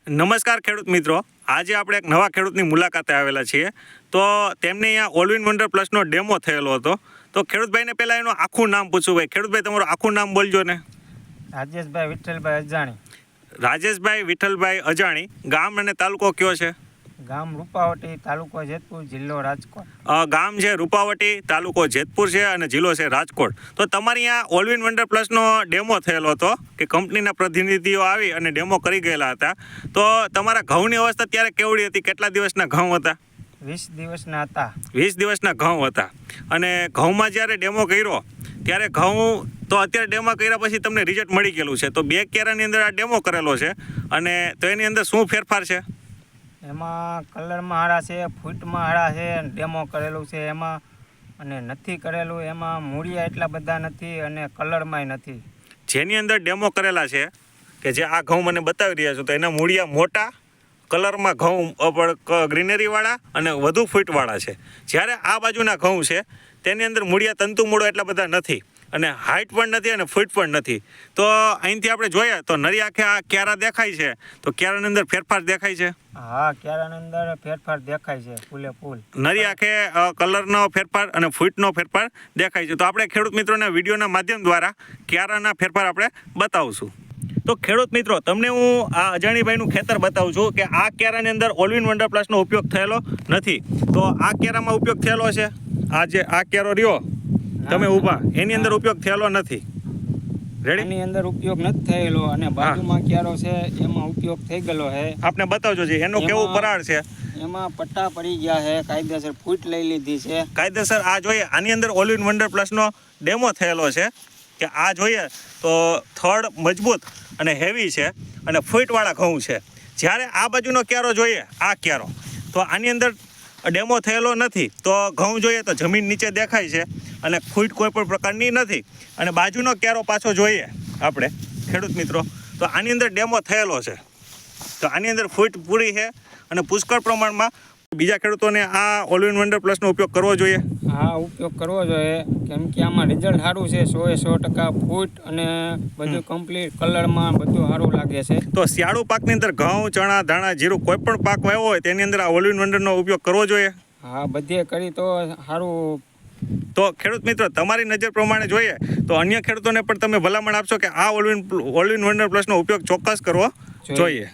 નમસ્કાર ખેડૂત મિત્રો, આજે આપણે એક નવા ખેડૂતની મુલાકાતે આવેલા છીએ. તો તેમને અહીંયા ઓલ ઇન વન્ડર પ્લસનો ડેમો થયેલો હતો. તો ખેડૂતભાઈને પહેલાં એનું આખું નામ પૂછું. ભાઈ ખેડૂતભાઈ, તમારું આખું નામ બોલજો ને. રાજેશભાઈ વિઠ્ઠલભાઈ અજાણી. રાજેશભાઈ વિઠ્ઠલભાઈ અજાણી. ગામ અને તાલુકો કયો છે? ગામ રૂપાવટી, તાલુકો જેતપુર, જિલ્લો રાજકોટ. ગામ છે રૂપાવટી, તાલુકો જેતપુર છે અને જિલ્લો છે રાજકોટ. તો તમારી અહીંયા ઓલ ઇન વન્ડર પ્લસનો ડેમો થયેલો હતો કે કંપનીના પ્રતિનિધિઓ આવી અને ડેમો કરી ગયેલા હતા. તો તમારા ઘઉંની અવસ્થા ત્યારે કેવડી હતી? કેટલા દિવસના ઘઉં હતા? 20 દિવસના હતા. 20 દિવસના ઘઉં હતા. અને ઘઉંમાં જ્યારે ડેમો કર્યો ત્યારે ઘઉં તો અત્યારે ડેમો કર્યા પછી તમને રિઝલ્ટ મળી ગયેલું છે. તો 2 કેરાની અંદર આ ડેમો કરેલો છે અને તો એની અંદર શું ફેરફાર છે? એમાં કલરમાં હારા છે, ફૂટમાં હારા છે, ડેમો કરેલું છે એમાં, અને નથી કરેલું એમાં મૂળિયા એટલા બધા નથી અને કલરમાંય નથી. જેની અંદર ડેમો કરેલા છે કે જે આ ઘઉં મને બતાવી રહ્યા છો, તો એના મૂળિયા મોટા, કલરમાં ઘઉં ગ્રીનરીવાળા અને વધુ ફૂટવાળા છે. જ્યારે આ બાજુના ઘઉં છે તેની અંદર મૂળિયા તંતુ મૂળો એટલા બધા નથી અને હાઇટ પણ નથી અને ફૂટ પણ નથી. તો અહીંથી આપણે જોઈએ તો નરી આંખે આ ક્યારા દેખાય છે. તો ક્યારાની અંદર ફેરફાર દેખાય છે? હા, ક્યારાની અંદર ફેરફાર દેખાય છે ફૂલે ફૂલ. નરી આંખે કલરનો ફેરફાર અને ફૂટનો ફેરફાર દેખાય છે. તો આપણે ખેડૂત મિત્રોના વિડીયોના માધ્યમ દ્વારા ક્યારાના ફેરફાર આપણે બતાવશું. તો ખેડૂત મિત્રો, તમને હું આ અજાણીભાઈનું ખેતર બતાવું છું કે આ ક્યારાની અંદર ઓલ ઇન વન્ડર પ્લસનો ઉપયોગ થયેલો નથી. તો આ ક્યારામાં ઉપયોગ થયેલો છે. આ જે આ ક્યારો રહ્યો તમે ઊભા, એની અંદર ઉપયોગ થયેલો નથી. રેડી? એની અંદર ઉપયોગ નથી થયેલો અને બાજુમાં ક્યારો છે એમાં ઉપયોગ થઈ ગયેલો છે. આપણે બતાવજો છે એનું કેવું પરાળ છે. એમાં પટ્ટા પડી ગયા છે, કાયદેસર ફૂટ લઈ લીધી છે. કાયદેસર આ જોઈએ, આની અંદર ઓલ ઇન વન્ડર પ્લસનો ડેમો થયેલો છે કે આ જોઈએ તો થડ મજબૂત અને હેવી છે અને ફૂટવાળા ઘઉં છે. જ્યારે આ બાજુનો ક્યારો જોઈએ, આ ક્યારો, તો આની અંદર ડેમો થયેલો નથી. તો ઘઉં જોઈએ તો જમીન નીચે દેખાય છે અને ફૂટ કોઈ પણ પ્રકારની નથી. અને બાજુનો ક્યારો પાછો જોઈએ આપણે ખેડૂત મિત્રો, તો આની અંદર ડેમો થયેલો છે. તો આની અંદર ફૂટ પૂરી છે અને પુષ્કળ પ્રમાણમાં બીજા ખેડૂતોને આ ઓલ ઇન વન્ડર પ્લસનો ઉપયોગ કરવો જોઈએ. હા, ઉપયોગ કરવો જોઈએ, કેમ કે આમાં રિઝલ્ટ સારું છે. 100% ફૂટ અને બધું કમ્પ્લીટ, કલરમાં બધું સારું લાગે છે. તો શિયાળુ પાકની અંદર ઘઉં, ચણા, ધાણા, જીરું કોઈ પણ પાક વાવ્યો હોય તેની અંદર આ ઓલ ઇન વન્ડરનો ઉપયોગ કરવો જોઈએ. હા, બધે કરી તો સારું. તો ખેડૂત મિત્રો, તમારી નજર પ્રમાણે જોઈએ તો અન્ય ખેડૂતોને પણ તમે ભલામણ આપશો કે આ ઓલ ઇન વન્ડર પ્લસનો ઉપયોગ ચોક્કસ કરવો જોઈએ.